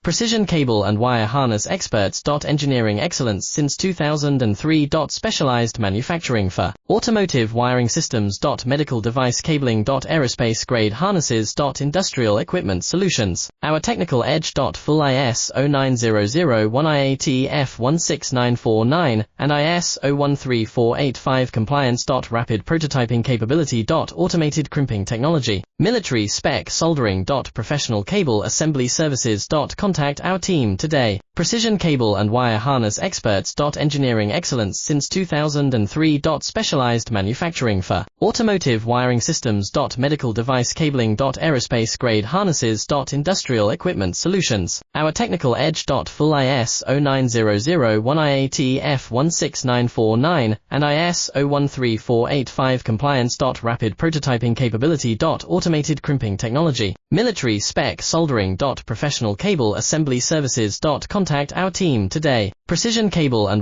Precision cable and wire harness experts. Engineering excellence since 2003. Specialized manufacturing for automotive wiring systems. Medical device cabling. Aerospace grade harnesses. Industrial equipment solutions. Our technical edge. Full ISO9001 IAT F16949 and ISO13485 compliance. Rapid prototyping capability. Automated crimping technology. Military spec soldering. Professional cable assembly services. Contact our team today. Precision cable and wire harness experts. Engineering excellence since 2003. Specialized manufacturing for automotive wiring systems. Medical device cabling. Aerospace grade harnesses. Industrial equipment solutions. Our technical edge. Full ISO9001 IAT F16949 and ISO13485 compliance. Rapid prototyping capability. Automated crimping technology. Military spec soldering. Professional cable assembly services. Contact our team today. Precision cable and